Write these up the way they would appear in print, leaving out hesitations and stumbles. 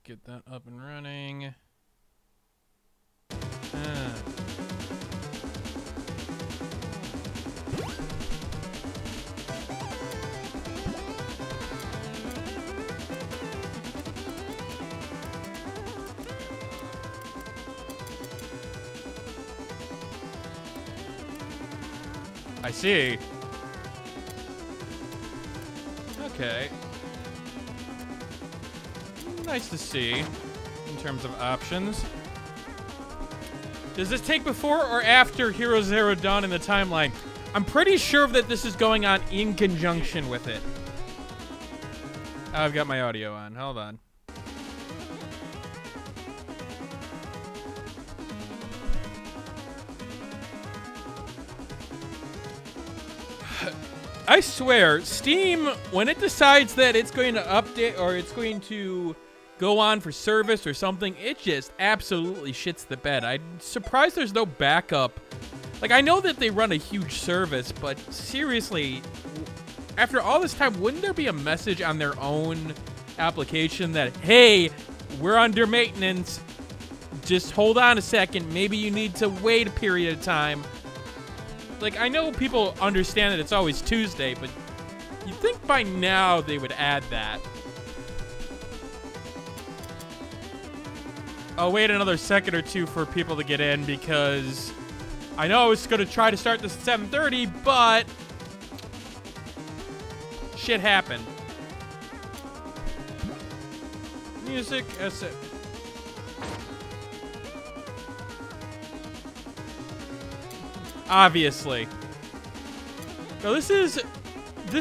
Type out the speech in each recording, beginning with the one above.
Get that up and running. I see. Okay. Nice to see in terms of options. Does this take before or after Hero Zero Dawn in the timeline? I'm pretty sure that this is going on in conjunction with it. I've got my audio on. Hold on. I swear, Steam, when it decides that it's going to update or it's going to go on for service or something, it just absolutely shits the bed. I'm surprised there's no backup. Like, I know that they run a huge service, but seriously, after all this time, wouldn't there be a message on their own application that, hey, we're under maintenance, just hold on a second, maybe you need to wait a period of time. Like, I know people understand that it's always Tuesday, but you'd think by now they would add that. I'll wait another second or two for people to get in because I know I was going to try to start this at 7:30, but shit happened. Music, that's it. Obviously. So this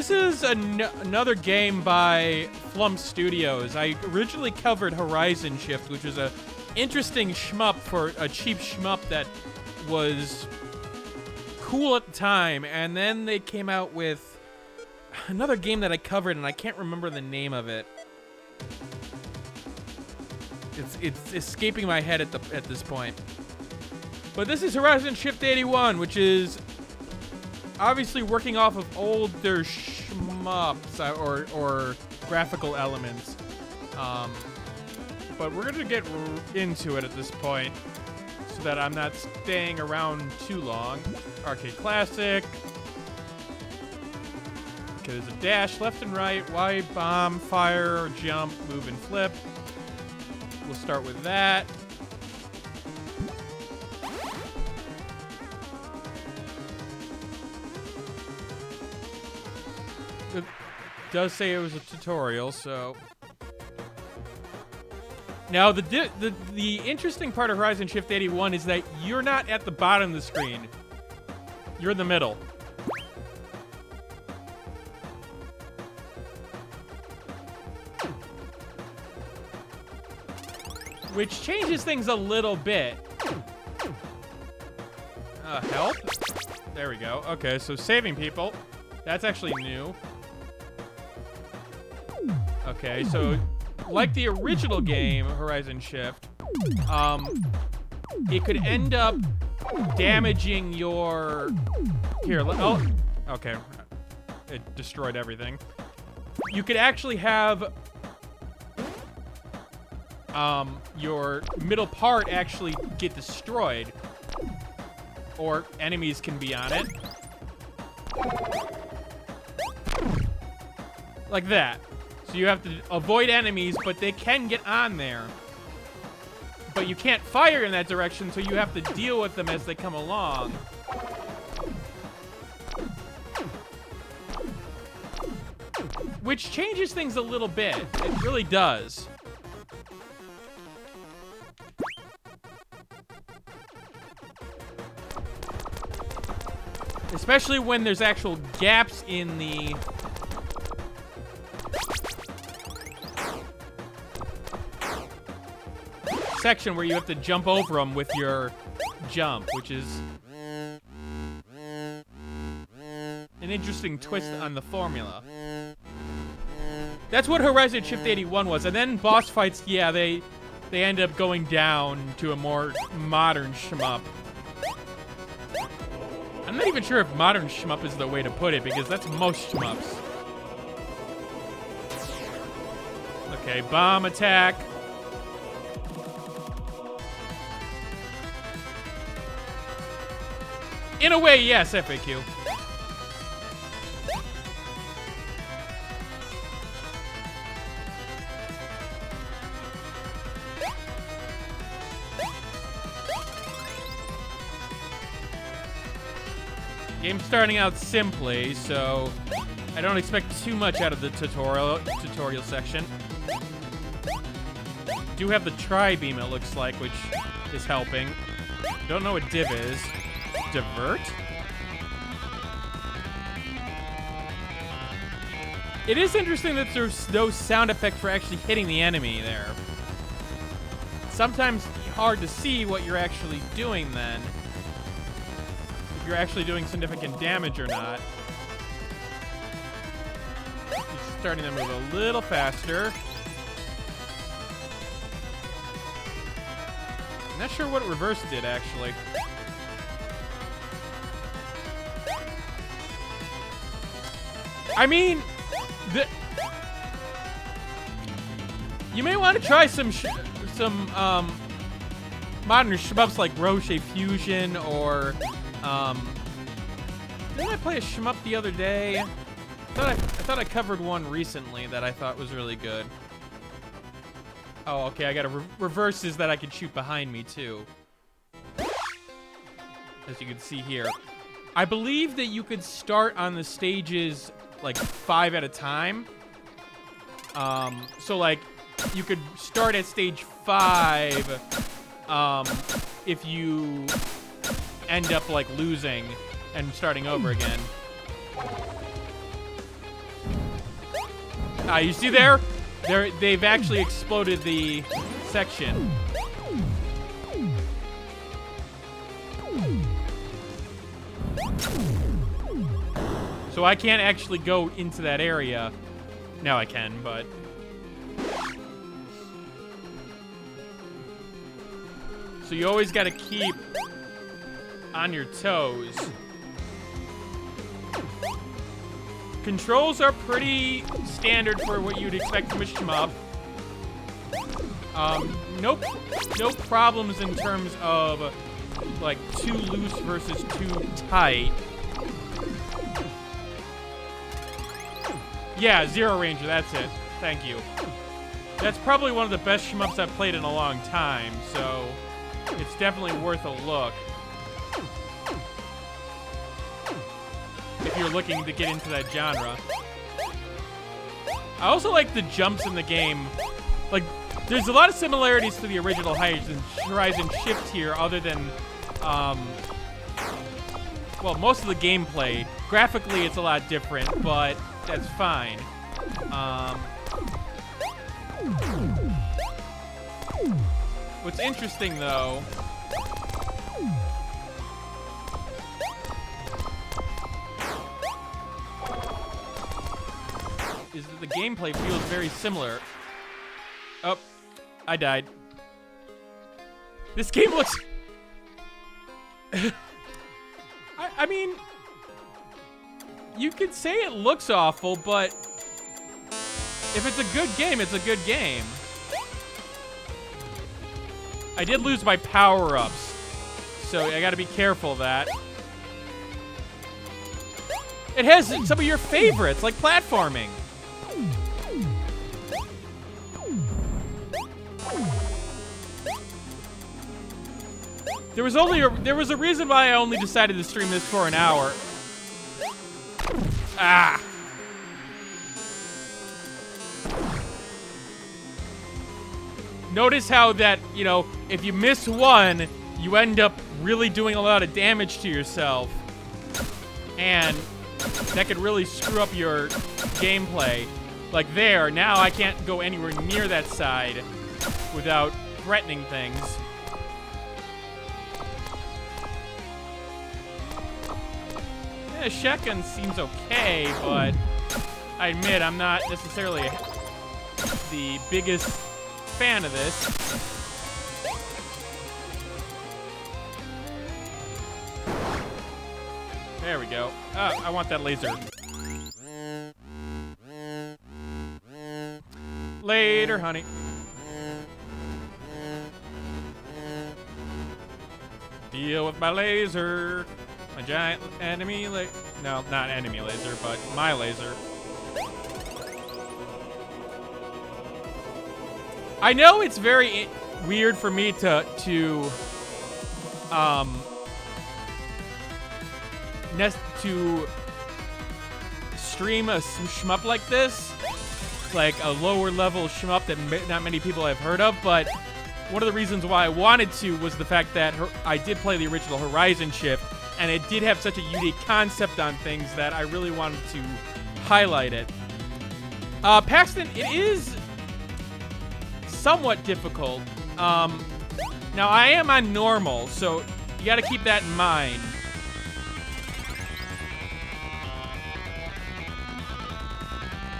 is another game by Flump Studios. I originally covered Horizon Shift, which was a interesting shmup for a cheap shmup that was cool at the time, and then they came out with another game that I covered, and I can't remember the name of it. It's escaping my head at this point. But this is Horizon Shift 81, which is obviously working off of older shmups or graphical elements. But we're going to get into it at this point so that I'm not staying around too long. Arcade Classic. Okay, there's a dash left and right. Y, bomb, fire, jump, move, and flip. We'll start with that. It does say it was a tutorial, so... Now, the interesting part of Horizon Shift 81 is that you're not at the bottom of the screen. You're in the middle. Which changes things a little bit. Help? There we go. Okay, so saving people. That's actually new. Okay, so like the original game, Horizon Shift, it could end up damaging your... Here, oh, okay. It destroyed everything. You could actually have your middle part actually get destroyed, or enemies can be on it. Like that. So you have to avoid enemies, but they can get on there. But you can't fire in that direction, so you have to deal with them as they come along. Which changes things a little bit. It really does. Especially when there's actual gaps in the... section where you have to jump over them with your jump, which is an interesting twist on the formula. That's what Horizon Shift 81 was, and then boss fights, yeah, they end up going down to a more modern shmup. I'm not even sure if modern shmup is the way to put it, because that's most shmups. Okay, bomb attack. In a way, yes, FAQ. Game's starting out simply, so I don't expect too much out of the tutorial section. Do have the tri-beam, it looks like, which is helping. Don't know what div is. Divert? It is interesting that there's no sound effect for actually hitting the enemy there. Sometimes hard to see what you're actually doing then. If you're actually doing significant damage or not. He's starting to move a little faster. I'm not sure what reverse did, actually. I mean, you may want to try some modern shmups like Roche Fusion or didn't I play a shmup the other day? I thought I covered one recently that I thought was really good. Oh, okay, I got reverses that I could shoot behind me too, as you can see here. I believe that you could start on the stages like 5 at a time. So like you could start at stage 5 if you end up like losing and starting over again. You see there? They've actually exploded the section. So I can't actually go into that area. Now I can, but... So you always gotta keep on your toes. Controls are pretty standard for what you'd expect from a shmup. No problems in terms of like too loose versus too tight. Yeah, Zero Ranger, that's it. Thank you. That's probably one of the best shmups I've played in a long time, so it's definitely worth a look. If you're looking to get into that genre. I also like the jumps in the game. Like, there's a lot of similarities to the original Horizon Shift here, other than, well, most of the gameplay. Graphically, it's a lot different, but that's fine. What's interesting, though, is that the gameplay feels very similar. Oh, I died. This game looks... I mean, you could say it looks awful, but if it's a good game, it's a good game. I did lose my power-ups, so I gotta be careful of that. It has some of your favorites, like platforming. There was a reason why I only decided to stream this for an hour. Ah. Notice how that, you know, if you miss one, you end up really doing a lot of damage to yourself. And that could really screw up your gameplay. Like there, now I can't go anywhere near that side without threatening things. Yeah, shotgun seems okay, but I admit I'm not necessarily the biggest fan of this. There we go. I want that laser. Later, honey. Deal with my laser. My giant enemy no, not enemy laser, but my laser. I know it's very weird for me to stream a shmup like this, like a lower level shmup that not many people have heard of, but one of the reasons why I wanted to was the fact that I did play the original Horizon Shift, and it did have such a unique concept on things that I really wanted to highlight it. Paxton, it is somewhat difficult. Now, I am on normal, so you got to keep that in mind.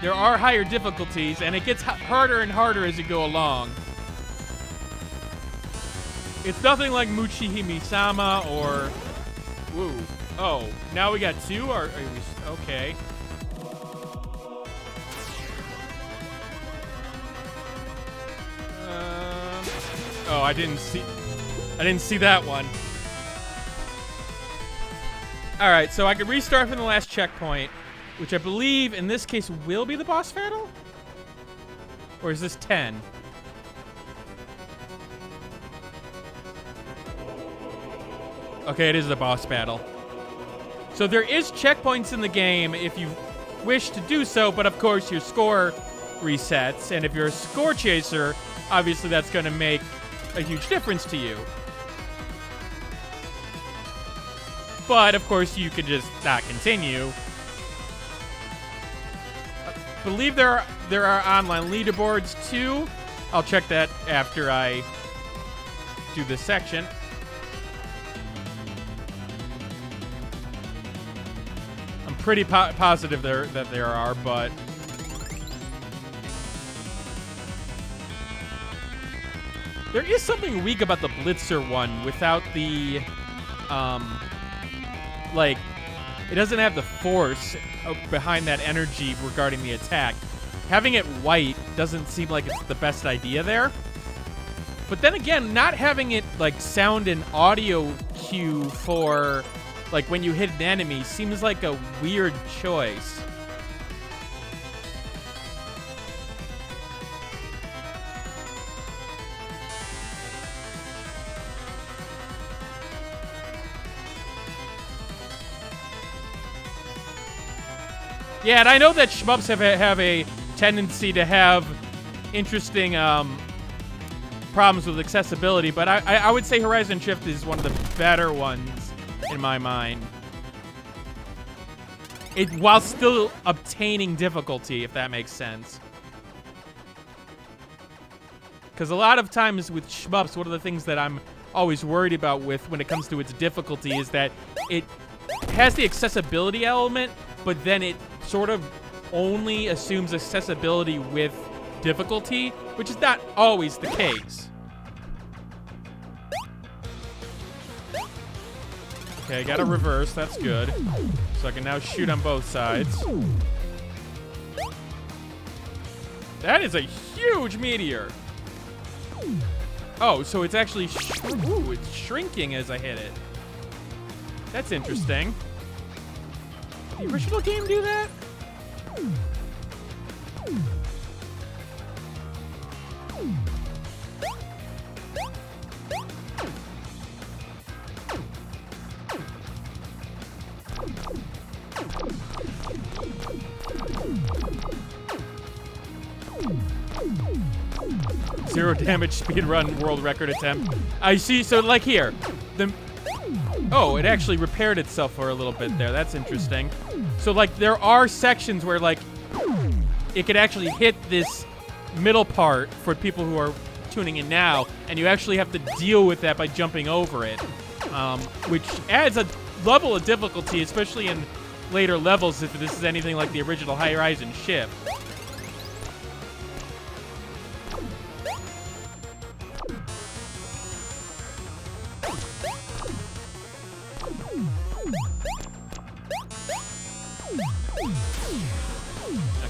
There are higher difficulties, and it gets harder and harder as you go along. It's nothing like Muchihime-sama or... Woo. Oh, now we got two? Are we... Okay. Oh, I didn't see that one. Alright, so I could restart from the last checkpoint, which I believe in this case will be the boss battle? Or is this 10? Okay, it is the boss battle. So there is checkpoints in the game if you wish to do so, but of course your score resets, and if you're a score chaser, obviously that's going to make a huge difference to you. But of course you could just not continue. I believe there are online leaderboards too. I'll check that after I do this section. I'm pretty positive that there are, but there is something weak about the Blitzer one without the, like, it doesn't have the force behind that energy regarding the attack. Having it white doesn't seem like it's the best idea there. But then again, not having it, like, sound an audio cue for, like, when you hit an enemy seems like a weird choice. Yeah, and I know that shmups have a tendency to have interesting problems with accessibility, but I would say Horizon Shift is one of the better ones in my mind. While still obtaining difficulty, if that makes sense. Because a lot of times with shmups, one of the things that I'm always worried about when it comes to its difficulty is that it has the accessibility element, but then it sort of only assumes accessibility with difficulty, which is not always the case. Okay, I got a reverse. That's good. So I can now shoot on both sides. That is a huge meteor. Oh, so it's actually... Ooh, it's shrinking as I hit it. That's interesting. Did the original game do that? Zero damage speedrun world record attempt. I see, so like here. Oh, it actually repaired itself for a little bit there. That's interesting. So like there are sections where like it could actually hit this middle part for people who are tuning in now, and you actually have to deal with that by jumping over it, which adds a level of difficulty, especially in later levels if this is anything like the original Horizon Shift.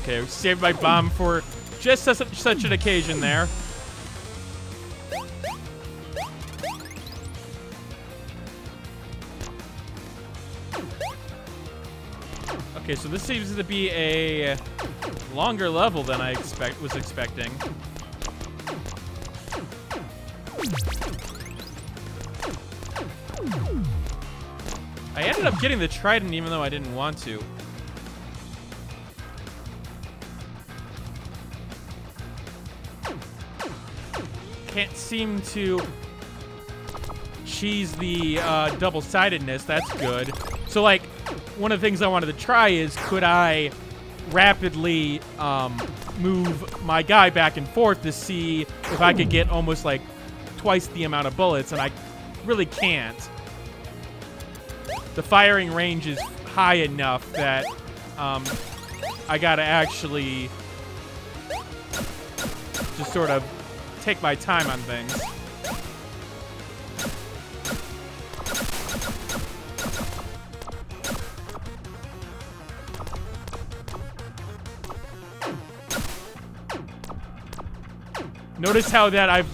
Okay, saved my bomb for just such an occasion there. Okay, so this seems to be a longer level than I was expecting. I ended up getting the trident even though I didn't want to. Can't seem to cheese the double-sidedness. That's good. So, like, one of the things I wanted to try is, could I rapidly move my guy back and forth to see if I could get almost, like, twice the amount of bullets, and I really can't. The firing range is high enough that I gotta actually just sort of take my time on things. Notice how that I've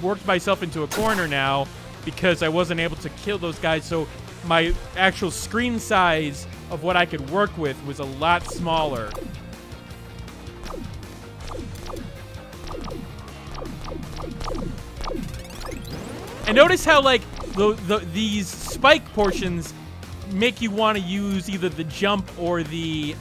worked myself into a corner now because I wasn't able to kill those guys, so my actual screen size of what I could work with was a lot smaller. And notice how, like, these spike portions make you want to use either the jump or the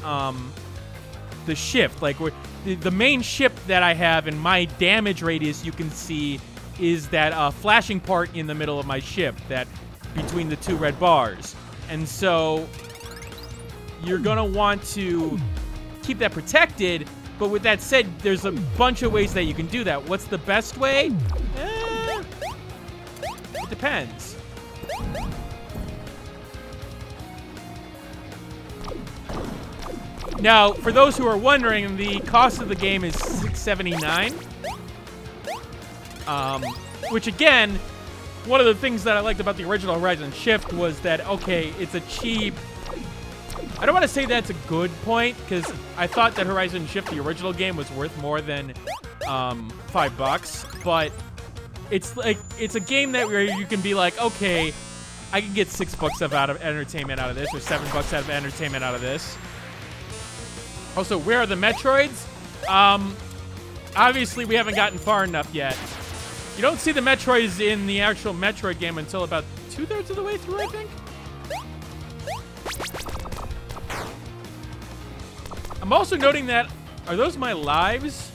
shift. Like, the main ship that I have and my damage radius, you can see, is that flashing part in the middle of my ship, that between the two red bars. And so you're gonna want to keep that protected, but with that said, there's a bunch of ways that you can do that. What's the best way? It depends. Now, for those who are wondering, the cost of the game is $6.79. Which, again, one of the things that I liked about the original Horizon Shift was that, okay, it's a cheap... I don't want to say that's a good point, because I thought that Horizon Shift, the original game, was worth more than $5, but it's like, it's a game that where you can be like, okay, I can get $6 out of entertainment out of this, or $7 out of entertainment out of this. Also, where are the Metroids? Obviously, we haven't gotten far enough yet. You don't see the Metroids in the actual Metroid game until about 2/3 of the way through, I think. I'm also noting that, are those my lives?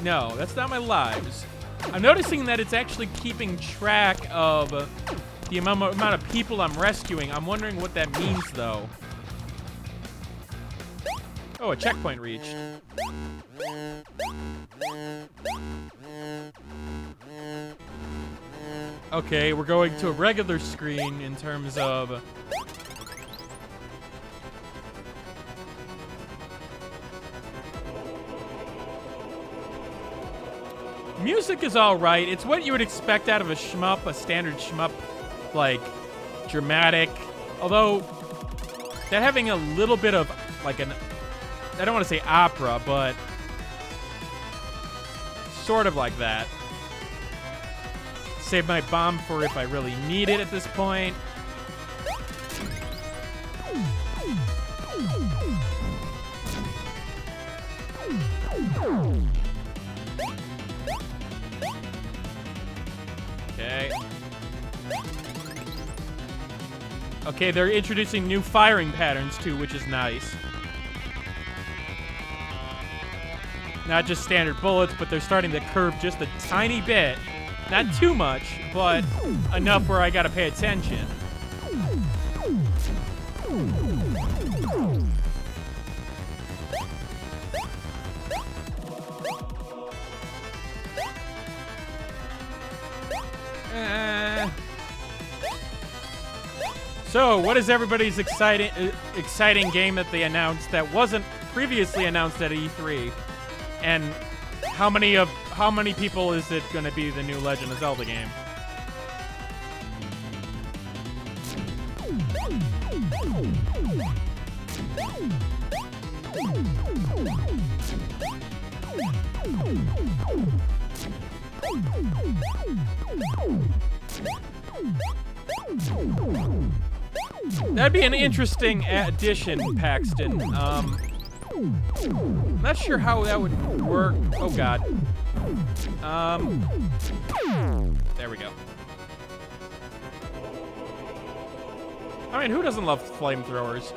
No, that's not my lives. I'm noticing that it's actually keeping track of the amount of people I'm rescuing. I'm wondering what that means, though. Oh, a checkpoint reached. Okay, we're going to a regular screen in terms of... Music is alright. It's what you would expect out of a shmup, a standard shmup, like, dramatic. Although, that having a little bit of, like, an... I don't want to say opera, but sort of like that. Save my bomb for if I really need it at this point. Okay. Okay, they're introducing new firing patterns too, which is nice. Not just standard bullets, but they're starting to curve just a tiny bit. Not too much, but enough where I gotta pay attention. So, what is everybody's exciting game that they announced that wasn't previously announced at E3? And how many people is it going to be the new Legend of Zelda game? That'd be an interesting addition, Paxton. I'm not sure how that would work. Oh, God. There we go. I mean, who doesn't love flamethrowers?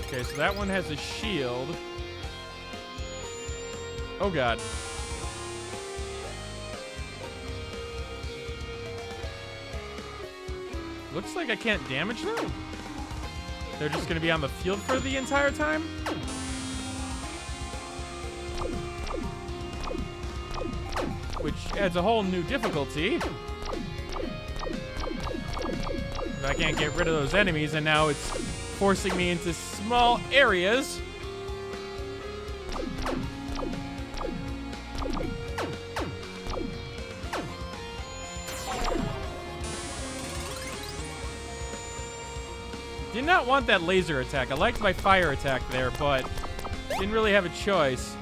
Okay, so that one has a shield. Oh, God. Looks like I can't damage them. They're just going to be on the field for the entire time? Which adds a whole new difficulty. I can't get rid of those enemies, and now it's forcing me into small areas. Did not want that laser attack. I liked my fire attack there, but didn't really have a choice.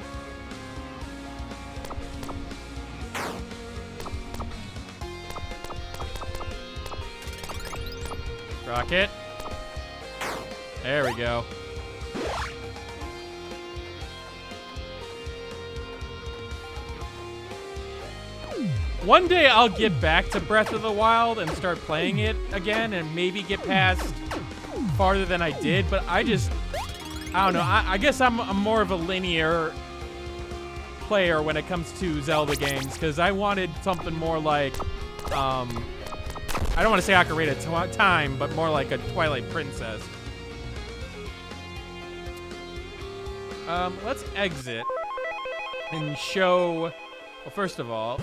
Rocket. There we go. One day I'll get back to Breath of the Wild and start playing it again and maybe get past farther than I did, but I don't know. I guess I'm more of a linear player when it comes to Zelda games, because I wanted something more like, I don't want to say Ocarina of Time, but more like a Twilight Princess. Let's exit and show, well, first of all,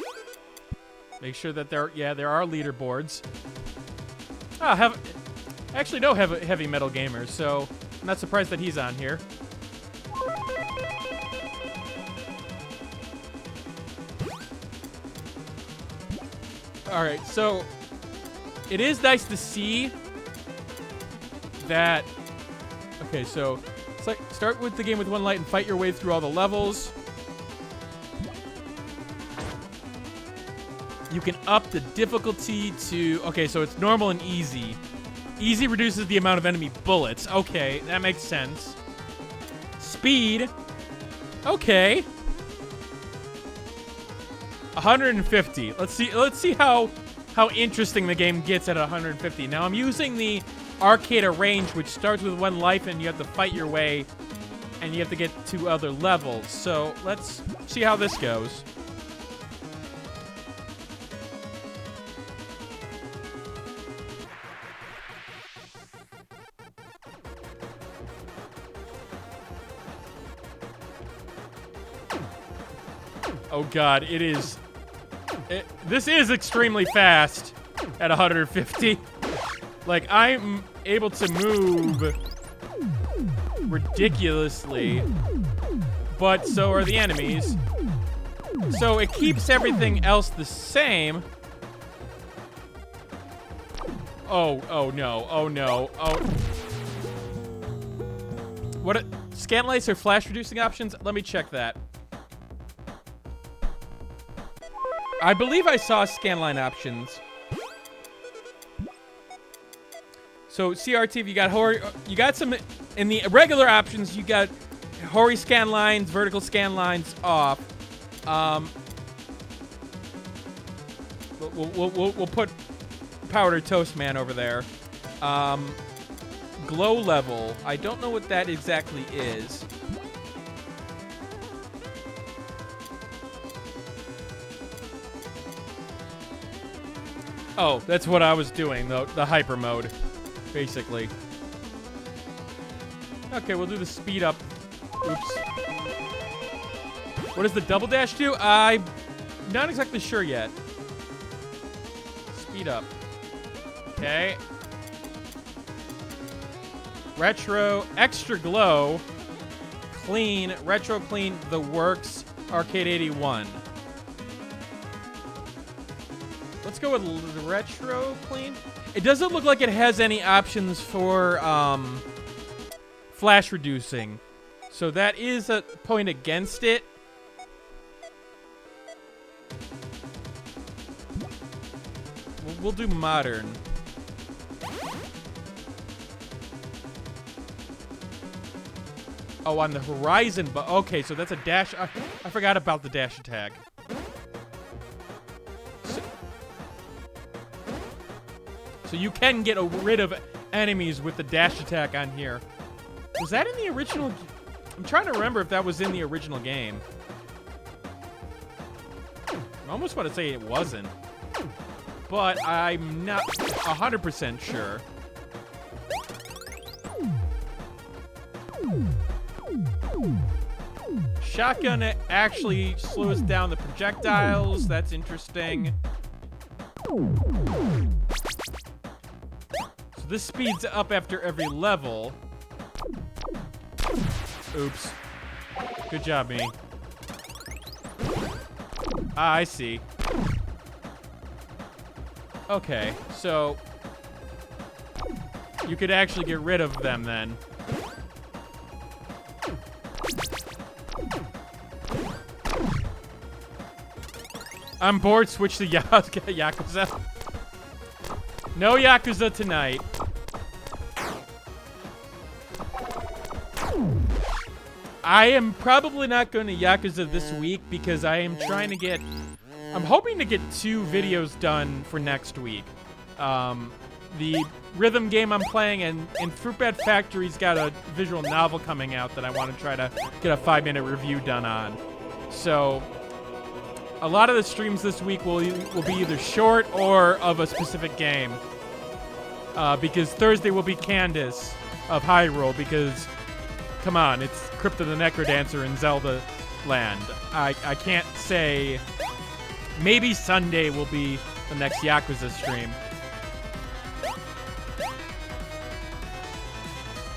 make sure that there are leaderboards. Actually, no heavy metal gamers, so I'm not surprised that he's on here. All right, so it is nice to see that. Okay, so it's like start with the game with one light and fight your way through all the levels. You can up the difficulty to, okay, so it's normal and easy. Easy reduces the amount of enemy bullets. Okay, that makes sense. Speed. Okay. 150. Let's see how interesting the game gets at 150. Now I'm using the arcade range, which starts with one life and you have to fight your way and you have to get to other levels. So let's see how this goes. Oh God, this is extremely fast at 150. Like, I'm able to move ridiculously, but so are the enemies. So it keeps everything else the same. Oh no, oh no, oh. What, scan lights or flash reducing options? Let me check that. I believe I saw scanline options. So CRT, you got Horde, you got some in the regular options. You got Horde scan lines, vertical scan lines off. We'll put Powdered Toast Man over there. Glow level. I don't know what that exactly is. Oh, that's what I was doing, the hyper mode, basically. Okay, we'll do the speed up. Oops. What does the double dash do? I'm not exactly sure yet. Speed up. Okay. Retro, extra glow, clean, retro clean, the works, arcade 81. Let's go with the retro clean. It doesn't look like it has any options for flash reducing. So that is a point against it. We'll do modern. Oh, on the horizon, but okay, so that's a dash. I forgot about the dash attack. So you can get rid of enemies with the dash attack on here. Was that in the original? I'm trying to remember if that was in the original game. I almost want to say it wasn't, but I'm not 100% sure. Shotgun actually slows down the projectiles. That's interesting. So this speeds up after every level. Oops. Good job, me. Ah, I see. Okay, so you could actually get rid of them then. I'm bored, switch to Yakuza. No Yakuza tonight. I am probably not going to Yakuza this week because I am trying to get... I'm hoping to get 2 videos done for next week. The rhythm game I'm playing and Fruit Bat Factory's got a visual novel coming out that I want to try to get a 5-minute review done on. So... a lot of the streams this week will be either short or of a specific game. Because Thursday will be Candace of Hyrule because, come on, it's Crypto the Necrodancer in Zelda Land. I can't say... maybe Sunday will be the next Yakuza stream.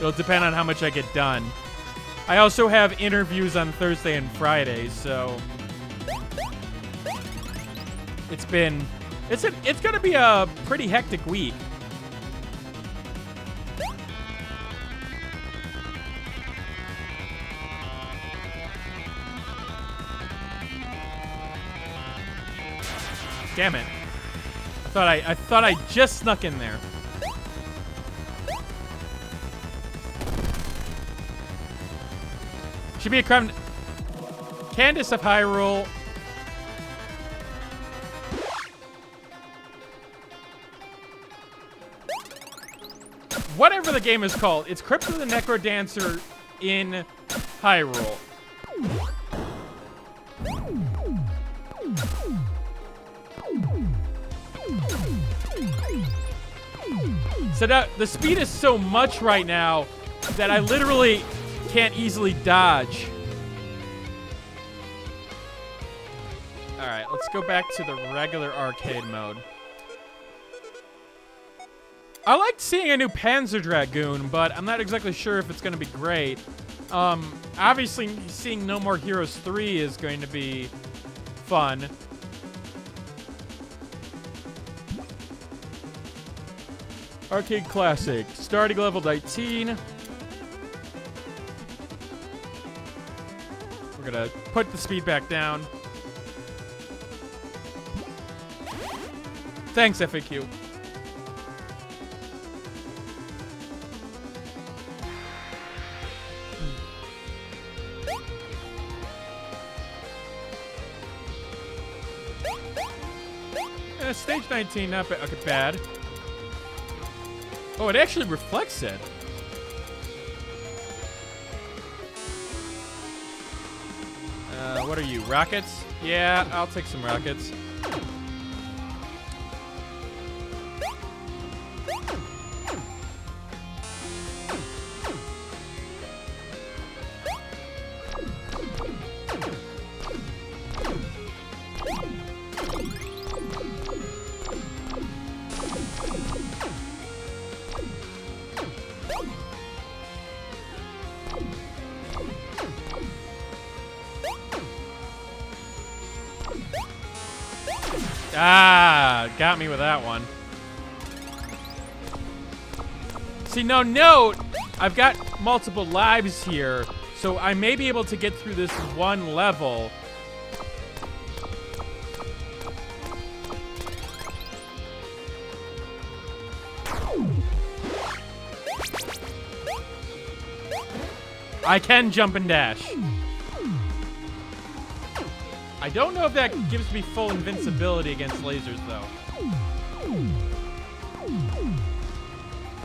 It'll depend on how much I get done. I also have interviews on Thursday and Friday, so... It's gonna be a pretty hectic week. Damn it. I thought I just snuck in there. Should be a crime. Candace of Hyrule. Whatever the game is called, it's Crypto the Necrodancer in Hyrule. So the speed is so much right now that I literally can't easily dodge. Alright, let's go back to the regular arcade mode. I liked seeing a new Panzer Dragoon, but I'm not exactly sure if it's going to be great. Obviously, seeing No More Heroes 3 is going to be fun. Arcade Classic, starting level 19. We're going to put the speed back down. Thanks, FAQ. Stage 19, not bad. Oh, it actually reflects it. What are you, rockets? Yeah, I'll take some rockets. Ah, got me with that one. See, no, note, I've got multiple lives here, so I may be able to get through this one level. I can jump and dash. I don't know if that gives me full invincibility against lasers, though.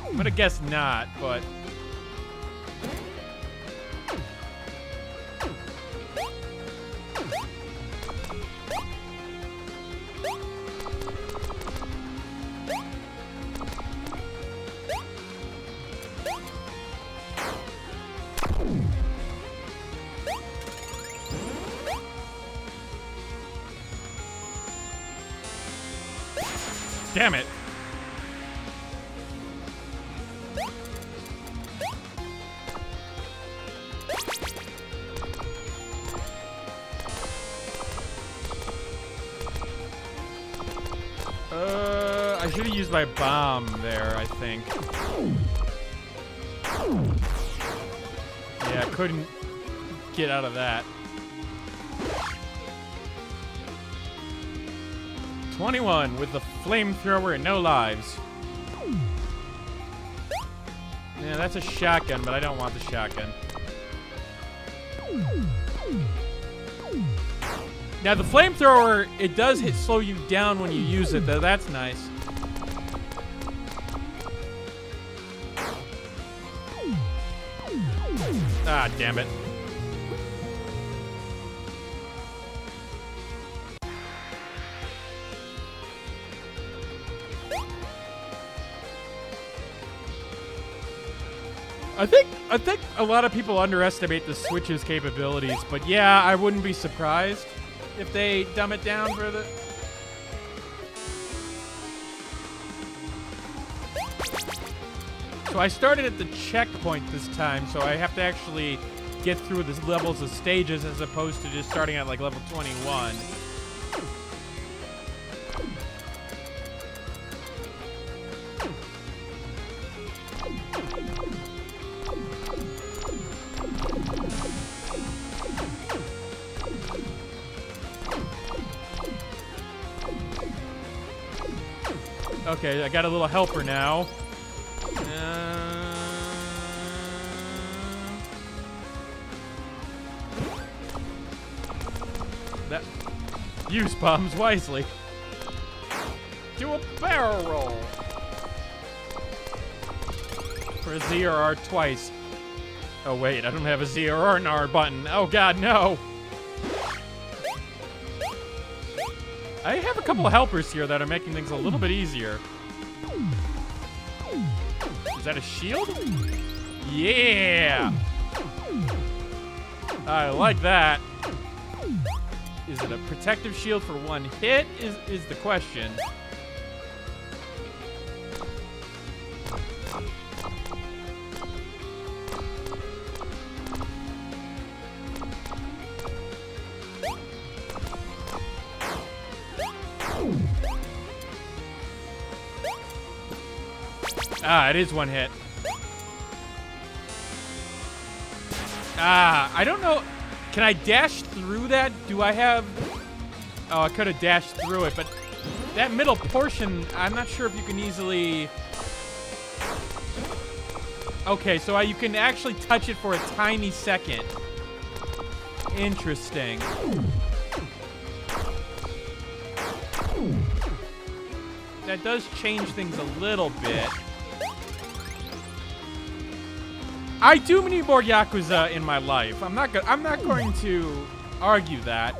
I'm gonna guess not, but... Damn it. I should have used my bomb there, I think. Yeah, I couldn't get out of that. 21 with the flamethrower and no lives. Yeah, that's a shotgun, but I don't want the shotgun. Now, the flamethrower, it does slow you down when you use it, though. That's nice. Ah, damn it. I think a lot of people underestimate the Switch's capabilities, but yeah, I wouldn't be surprised if they dumb it down for the... So I started at the checkpoint this time, so I have to actually get through the levels of stages as opposed to just starting at like level 21. Okay, I got a little helper now. Use bombs wisely. Do a barrel roll. For a Z or R twice. Oh wait, I don't have a Z or R button. Oh god, no. I have a couple of helpers here that are making things a little bit easier. Is that a shield? Yeah! I like that. Is it a protective shield for one hit? Is the question. Ah, it is one hit. Ah, I don't know. Can I dash through that? Do I have... Oh, I could have dashed through it, but that middle portion, I'm not sure if you can easily... Okay, so you can actually touch it for a tiny second. Interesting. That does change things a little bit. I do need more Yakuza in my life. I'm not going to argue that.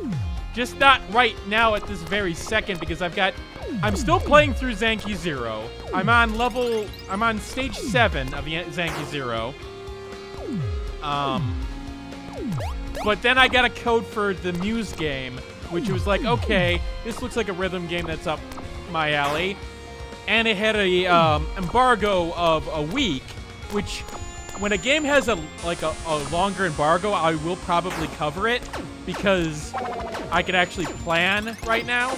Just not right now at this very second because I'm still playing through Zanki Zero. I'm on stage 7 of Zanki Zero. But then I got a code for the Muse game, which was like, okay, this looks like a rhythm game that's up my alley. And it had a embargo of a week, which when a game has a longer embargo, I will probably cover it because I can actually plan right now,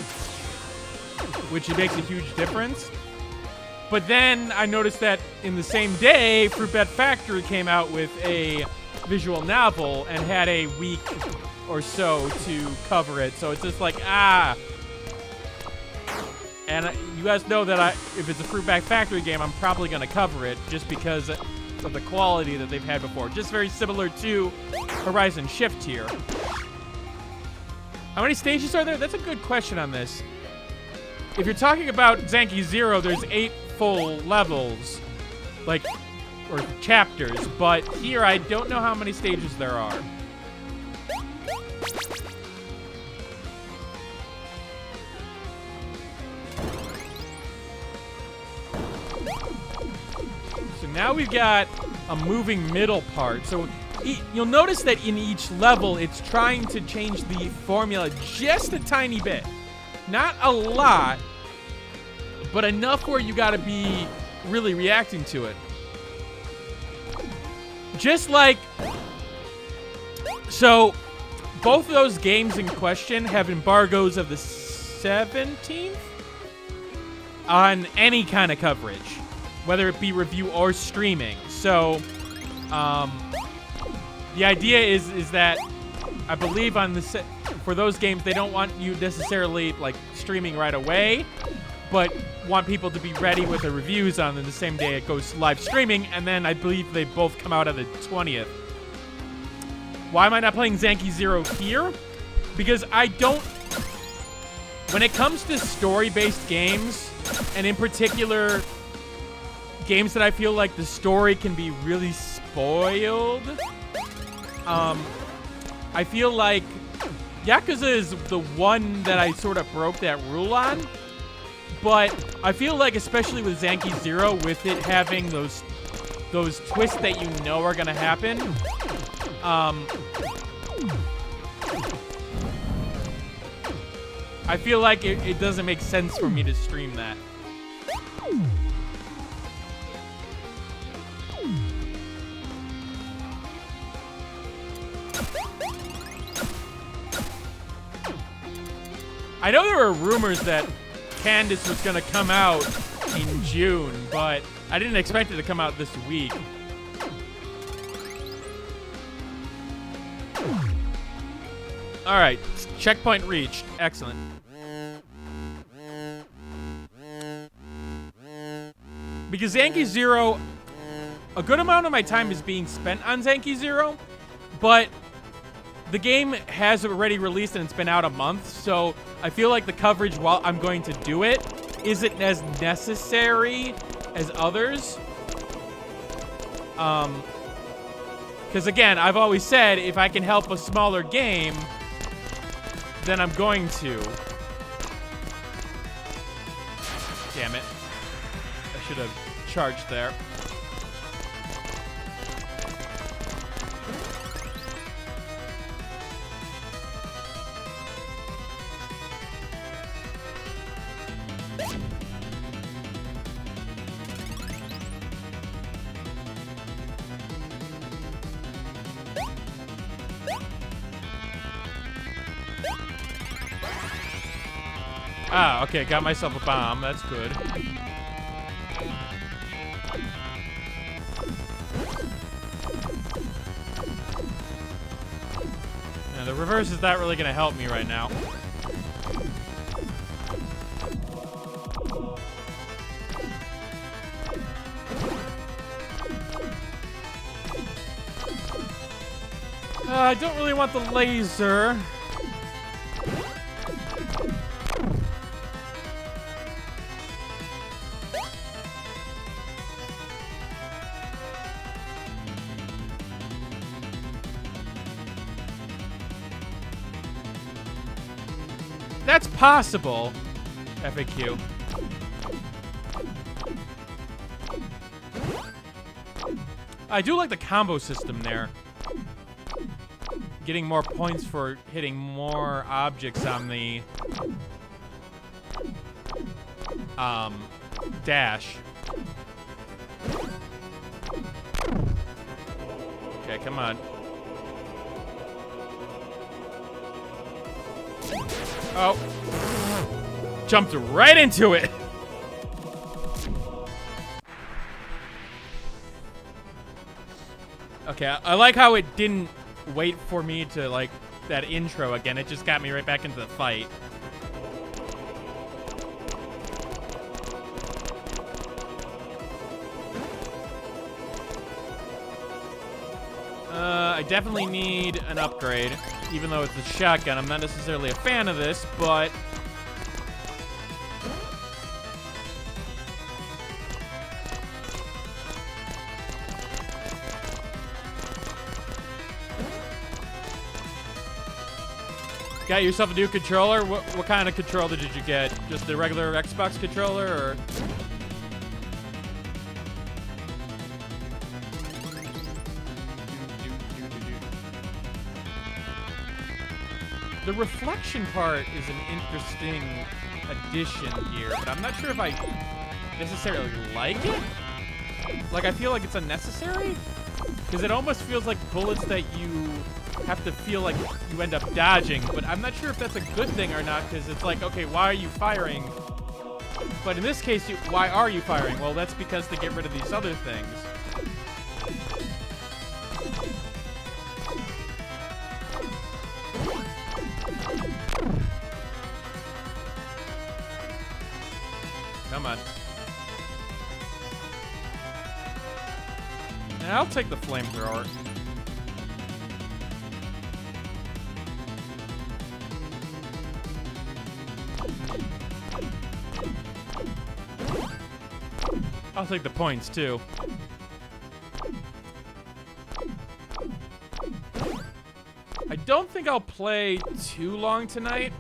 which makes a huge difference. But then I noticed that in the same day, Fruit Bat Factory came out with a visual novel and had a week or so to cover it. So it's just like, And you guys know that if it's a Fruit Bat Factory game, I'm probably going to cover it just because of the quality that they've had before. Just very similar to Horizon Shift here. How many stages are there? That's a good question on this. If you're talking about Zanki Zero, there's 8 full levels, or chapters, but here I don't know how many stages there are. So now we've got a moving middle part. So you'll notice that in each level, it's trying to change the formula just a tiny bit. Not a lot, but enough where you gotta be really reacting to it. Just like... So, both of those games in question have embargoes of the 17th on any kind of coverage, whether it be review or streaming. So, the idea is that I believe on the for those games, they don't want you necessarily streaming right away, but want people to be ready with the reviews on them the same day it goes live streaming, and then I believe they both come out on the 20th. Why am I not playing Zanki Zero here? Because I don't... When it comes to story-based games, and in particular, games that I feel like the story can be really spoiled, I feel like Yakuza is the one that I sort of broke that rule on. But I feel like, especially with Zanki Zero, with it having those twists that you know are gonna happen, I feel like it doesn't make sense for me to stream that. I know there were rumors that Candace was going to come out in June, but I didn't expect it to come out this week. All right, checkpoint reached. Excellent. Because Zanki Zero, a good amount of my time is being spent on Zanki Zero, but the game has already released and it's been out a month, so I feel like the coverage while I'm going to do it isn't as necessary as others. Because again, I've always said if I can help a smaller game, then I'm going to. Damn it. I should have charged there. Ah, okay, got myself a bomb. That's good. Yeah, the reverse is not really going to help me right now. I don't really want the laser. That's possible. FAQ. I do like the combo system there. Getting more points for hitting more objects on the dash. Okay, come on. Oh. Jumped right into it. Okay, I like how it didn't wait for me to, like, that intro again. It just got me right back into the fight. I definitely need an upgrade, even though it's a shotgun. I'm not necessarily a fan of this, but... Got yourself a new controller? What kind of controller did you get? Just the regular Xbox controller, or...? The reflection part is an interesting addition here, but I'm not sure if I necessarily like it. Like, I feel like it's unnecessary, because it almost feels like bullets that you have to feel like you end up dodging, but I'm not sure if that's a good thing or not, because it's like, okay, why are you firing? But in this case, why are you firing? Well, that's because to get rid of these other things. Come on. And I'll take the flamethrower. I'll take the points, too. I don't think I'll play too long tonight.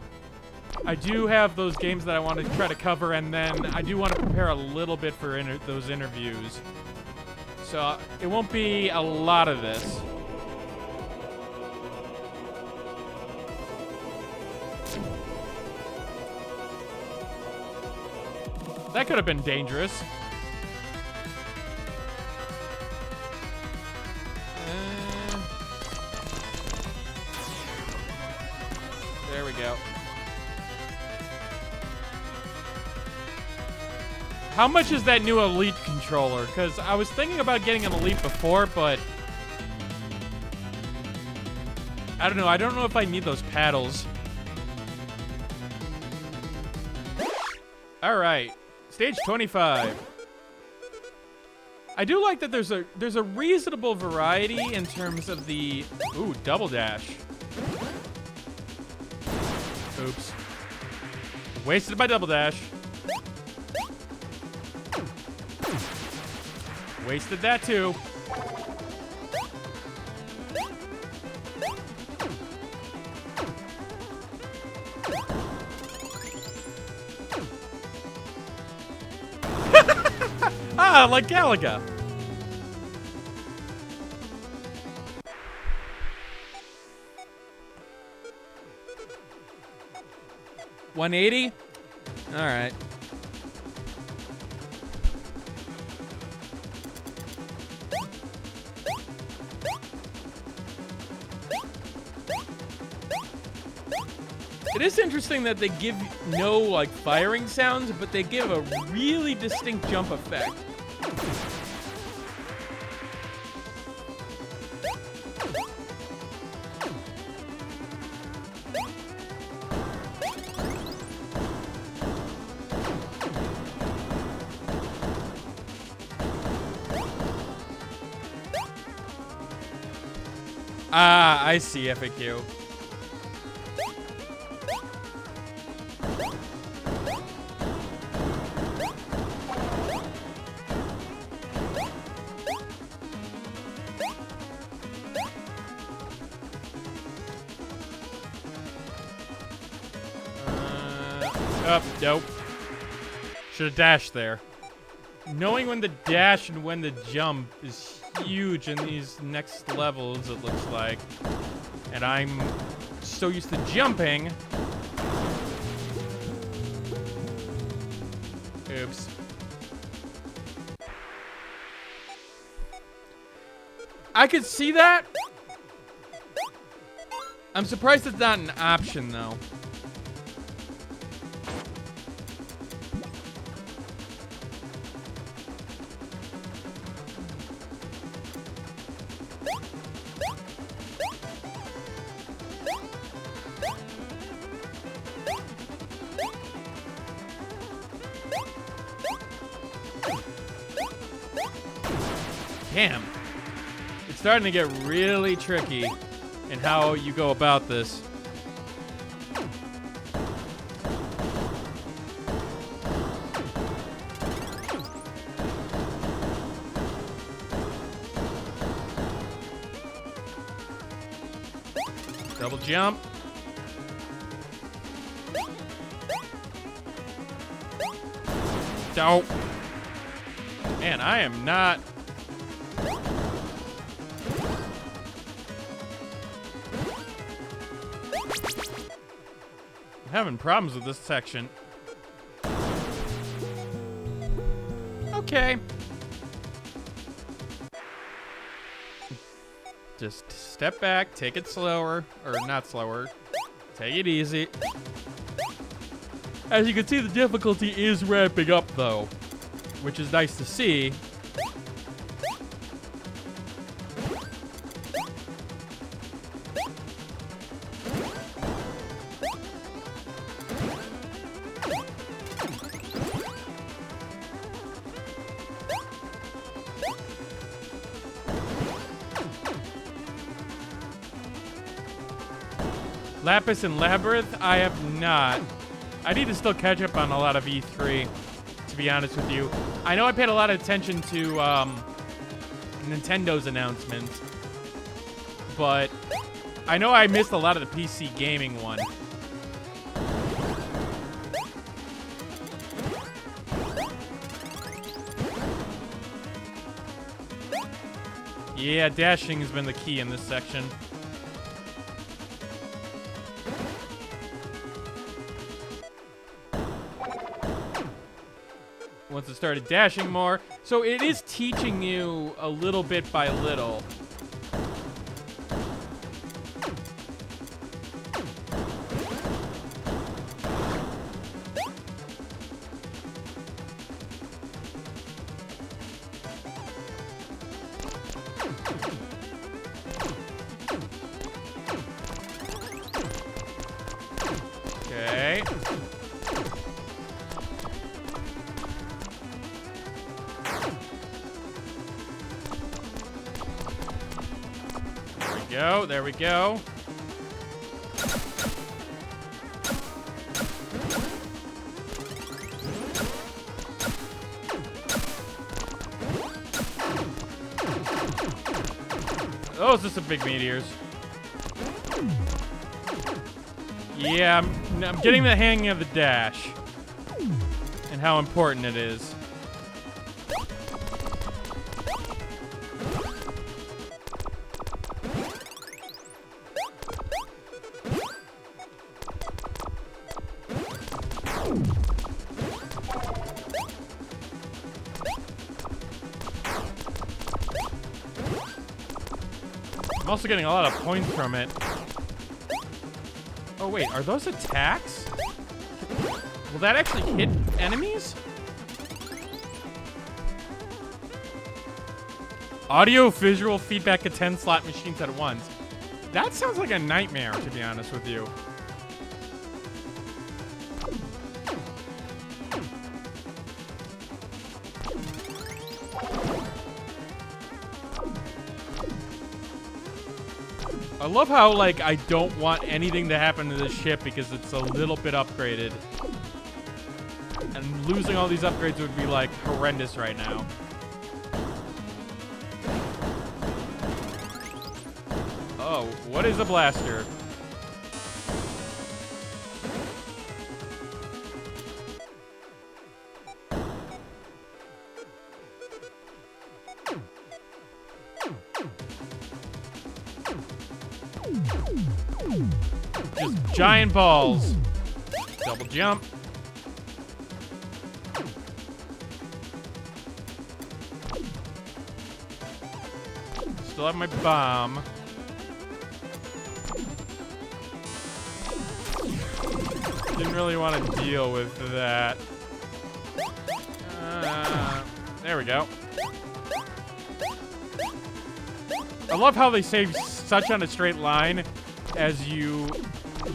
I do have those games that I want to try to cover, and then I do want to prepare a little bit for those interviews. So it won't be a lot of this. That could have been dangerous. There we go. How much is that new Elite controller? Because I was thinking about getting an Elite before, but... I don't know. I don't know if I need those paddles. Alright. Stage 25. I do like that there's a reasonable variety in terms of the... Ooh, double dash. Oops. Wasted my double dash. Wasted that too. Ah, like Galaga. $180? All right. It is interesting that they give no, like, firing sounds, but they give a really distinct jump effect. Ah, I see FAQ. Nope. Should have dashed there. Knowing when to dash and when to jump is huge in these next levels, it looks like. And I'm so used to jumping. Oops. I could see that. I'm surprised it's not an option, though. Damn. It's starting to get really tricky in how you go about this. Double jump. Don't. Man, I am not. I'm having problems with this section. Okay. Just step back, take it slower, or not slower. Take it easy. As you can see, the difficulty is ramping up, though, which is nice to see. Lapis and Labyrinth, I have not. I need to still catch up on a lot of E3, to be honest with you. I know I paid a lot of attention to Nintendo's announcements, but I know I missed a lot of the PC gaming one. Yeah, dashing has been the key in this section. Once it started dashing more. So it is teaching you a little bit by little. Okay. There we go. Those are some big meteors. Yeah, I'm getting the hang of the dash and how important it is. I'm also getting a lot of points from it. Oh wait, are those attacks? Will that actually hit enemies? Audio visual feedback at 10 slot machines at once. That sounds like a nightmare, to be honest with you. I love how, like, I don't want anything to happen to this ship because it's a little bit upgraded. And losing all these upgrades would be, like, horrendous right now. Oh, what is a blaster? Just giant balls. Double jump. Still have my bomb. Didn't really want to deal with that. There we go. I love how they say such on a straight line as you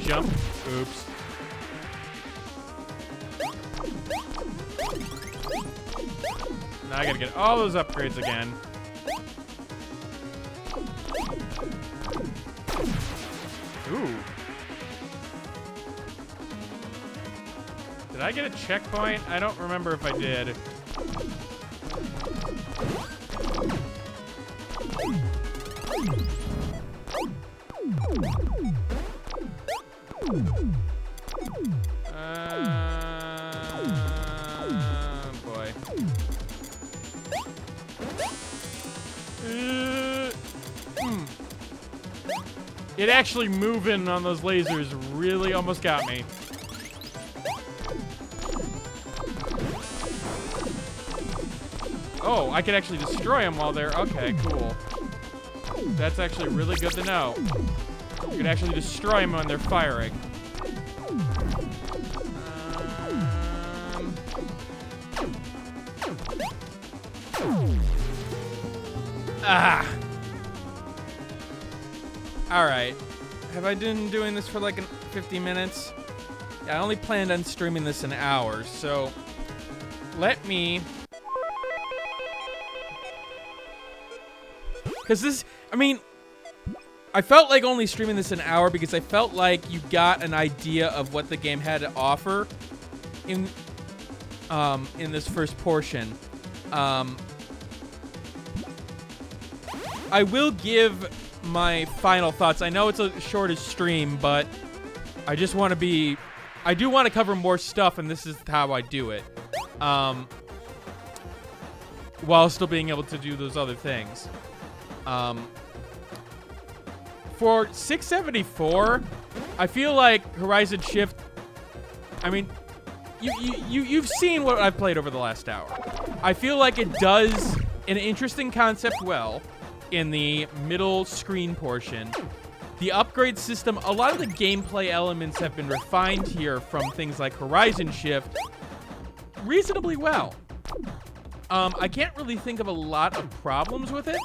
jump. Oops. Now I gotta get all those upgrades again. Ooh. Did I get a checkpoint? I don't remember if I did. Boy. It actually moving on those lasers really almost got me. Oh, I could actually destroy them while they're... Okay, cool. That's actually really good to know. You could actually destroy them when they're firing. Alright. Have I been doing this for like 50 minutes? Yeah, I only planned on streaming this an hour, so... Let me... Because this, I mean, I felt like only streaming this an hour because I felt like you got an idea of what the game had to offer in this first portion. I will give my final thoughts. I know it's a shortest stream, but I just want to be, I do want to cover more stuff, and this is how I do it. While still being able to do those other things. For 674, I feel like Horizon Shift, I mean, you've seen what I've played over the last hour. I feel like it does an interesting concept well in the middle screen portion. The upgrade system, a lot of the gameplay elements have been refined here from things like Horizon Shift reasonably well. I can't really think of a lot of problems with it.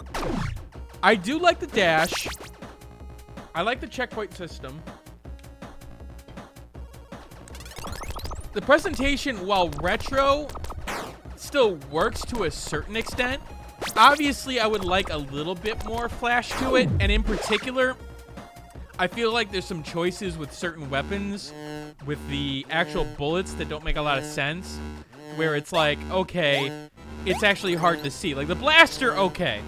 I do like the dash. I like the checkpoint system. The presentation, while retro, still works to a certain extent. Obviously, I would like a little bit more flash to it, and in particular, I feel like there's some choices with certain weapons with the actual bullets that don't make a lot of sense, where it's like, okay, it's actually hard to see. Like, the blaster, okay.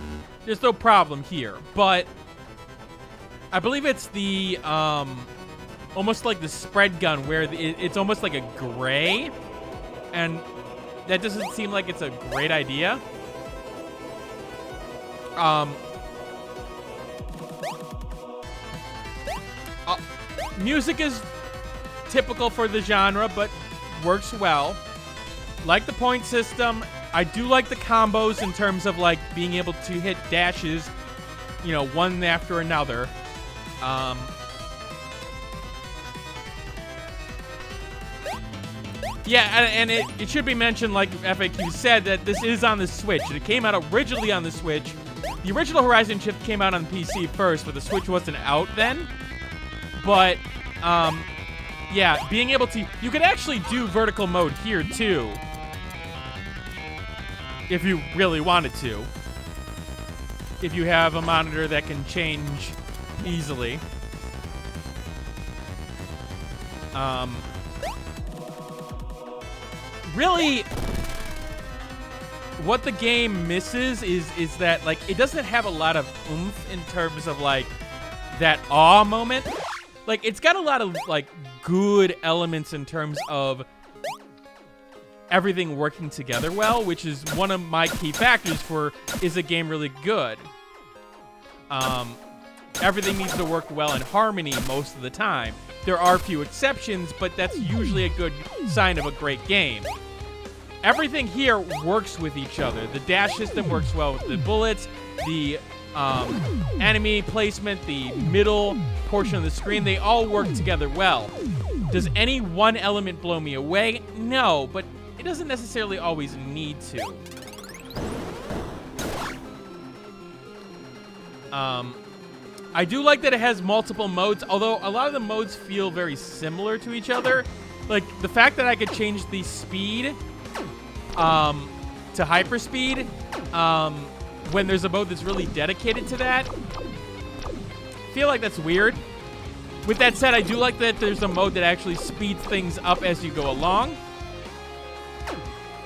There's no problem here, but I believe it's the, almost like the spread gun where it's almost like a gray, and that doesn't seem like it's a great idea. Music is typical for the genre, but works well. Like the point system. I do like the combos in terms of, like, being able to hit dashes, you know, one after another. Yeah, and it should be mentioned, like FAQ said, that this is on the Switch. It came out originally on the Switch. The original Horizon Shift came out on the PC first, but the Switch wasn't out then. But, yeah, being able to... You could actually do vertical mode here, too. If you really wanted to. If you have a monitor that can change easily. Really, what the game misses is that, like, it doesn't have a lot of oomph in terms of, like, that awe moment. Like, it's got a lot of, like, good elements in terms of everything working together well, which is one of my key factors for, is a game really good? Everything needs to work well in harmony most of the time. There are a few exceptions, but that's usually a good sign of a great game. Everything here works with each other. The dash system works well with the bullets, the enemy placement, the middle portion of the screen, they all work together well. Does any one element blow me away? No, but it doesn't necessarily always need to. I do like that it has multiple modes, although a lot of the modes feel very similar to each other. Like, the fact that I could change the speed to hyperspeed when there's a mode that's really dedicated to that, I feel like that's weird. With that said, I do like that there's a mode that actually speeds things up as you go along.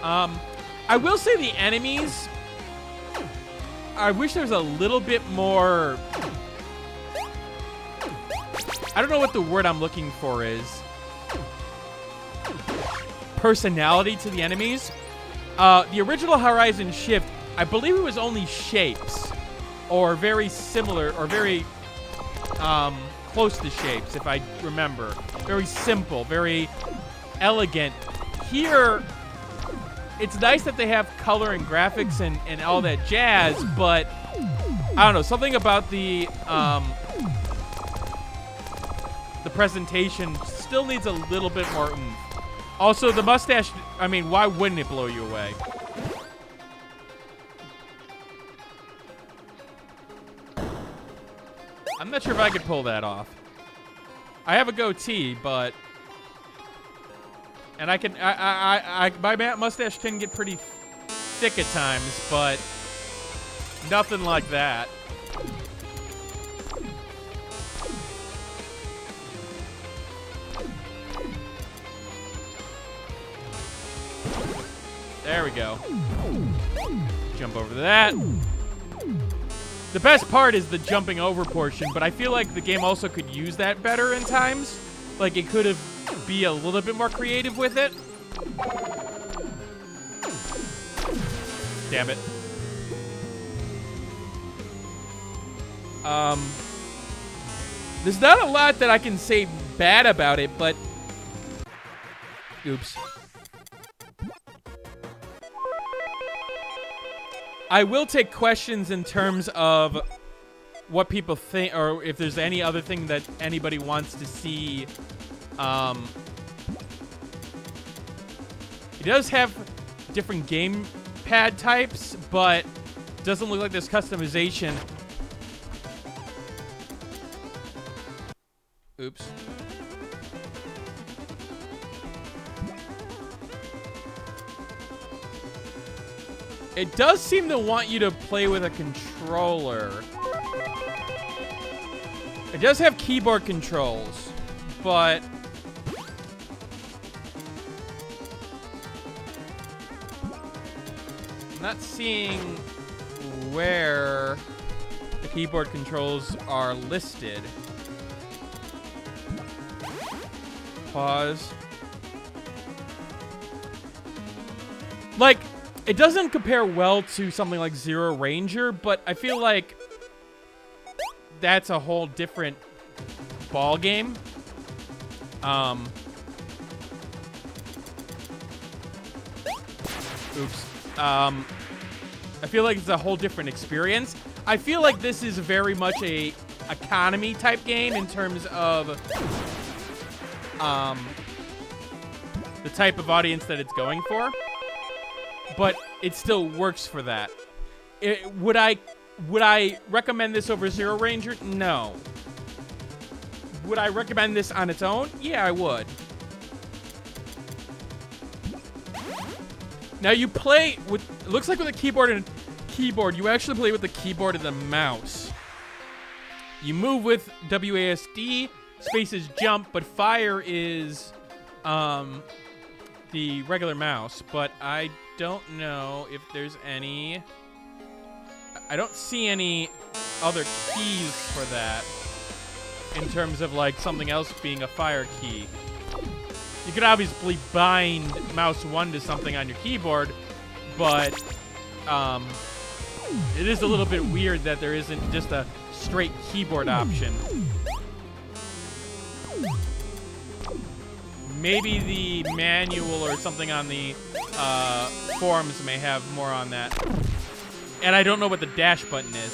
I will say the enemies, I wish there was a little bit more, I don't know what the word I'm looking for is, personality to the enemies. The original Horizon Shift, I believe it was only shapes, or very similar, or very close to shapes, if I remember. Very simple, very elegant. Here, it's nice that they have color and graphics and all that jazz, but I don't know, something about the presentation still needs a little bit more oomph. Also, the mustache, I mean, why wouldn't it blow you away? I'm not sure if I could pull that off. I have a goatee, but... And I can... my mustache can get pretty thick at times, but... Nothing like that. There we go. Jump over that. The best part is the jumping over portion, but I feel like the game also could use that better in times. Like, it could have be a little bit more creative with it. Damn it. There's not a lot that I can say bad about it, but... Oops. I will take questions in terms of what people think, or if there's any other thing that anybody wants to see. It does have different gamepad types, but doesn't look like there's customization. Oops. It does seem to want you to play with a controller. It does have keyboard controls, but... I'm not seeing where the keyboard controls are listed. Pause. Like... It doesn't compare well to something like Zero Ranger, but I feel like that's a whole different ball game. Oops. I feel like it's a whole different experience. I feel like this is very much a economy type game in terms of the type of audience that it's going for. But it still works for that. Would I recommend this over Zero Ranger? No. Would I recommend this on its own? Yeah, I would. Now you play with, it looks like with a keyboard and keyboard, you actually play with the keyboard and the mouse. You move with WASD, space is jump, but fire is the regular mouse, but I don't know if there's any... I don't see any other keys for that in terms of like something else being a fire key. You could obviously bind mouse 1 to something on your keyboard, but it is a little bit weird that there isn't just a straight keyboard option. Maybe the manual or something on the forums may have more on that. And I don't know what the dash button is.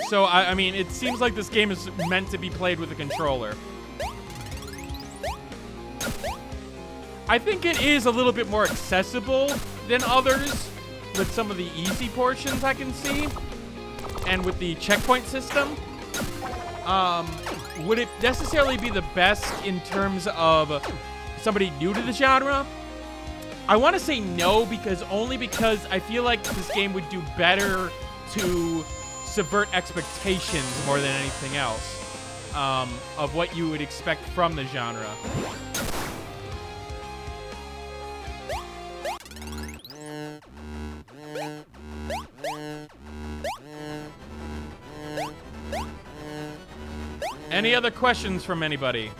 So, I mean, it seems like this game is meant to be played with a controller. I think it is a little bit more accessible than others with some of the easy portions I can see. And with the checkpoint system. Would it necessarily be the best in terms of somebody new to the genre? I want to say no, because I feel like this game would do better to subvert expectations more than anything else of what you would expect from the genre. Any other questions from anybody?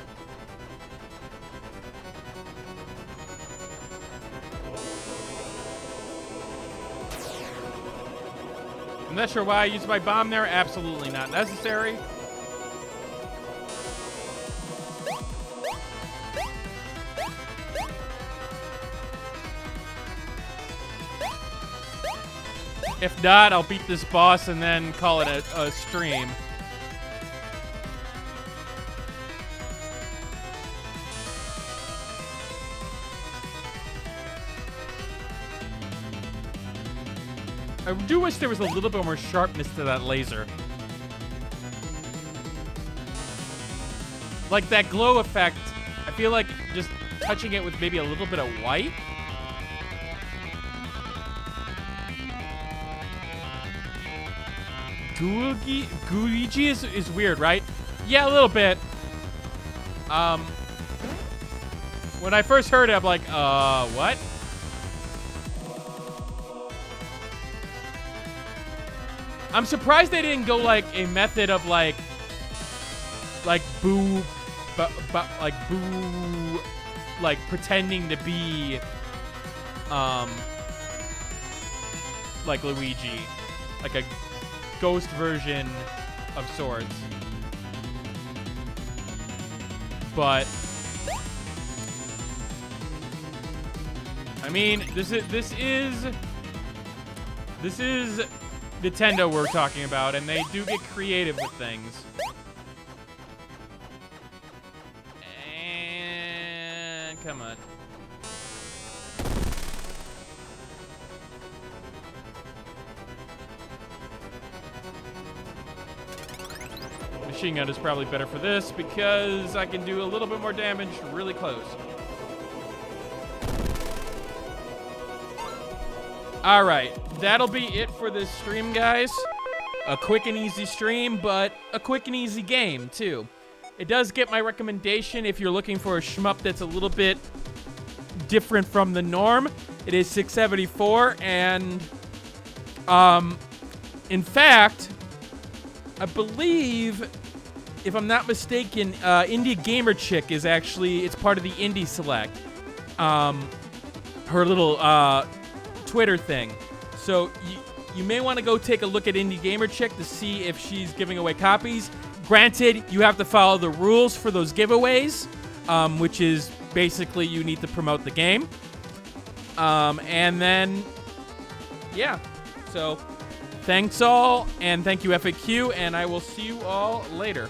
I'm not sure why I used my bomb there. Absolutely not necessary. If not, I'll beat this boss and then call it a stream. I do wish there was a little bit more sharpness to that laser. Like that glow effect, I feel like just touching it with maybe a little bit of white. Guigi is weird, right? Yeah, a little bit. When I first heard it, I'm like, what? I'm surprised they didn't go like a method of like boo, like pretending to be, like Luigi, like a ghost version of sorts. But I mean, this is Nintendo we're talking about, and they do get creative with things. And come on. Machine gun is probably better for this because I can do a little bit more damage really close. All right, that'll be it for this stream, guys. A quick and easy stream, but a quick and easy game, too. It does get my recommendation if you're looking for a shmup that's a little bit different from the norm. It is $6.74, and in fact, I believe, if I'm not mistaken, Indie Gamer Chick is actually, it's part of the Indie Select. Her little Twitter thing. So you may want to go take a look at Indie Gamer Chick to see if she's giving away copies. Granted, you have to follow the rules for those giveaways, which is basically you need to promote the game. And then, yeah. So, thanks all, and thank you FAQ, and I will see you all later.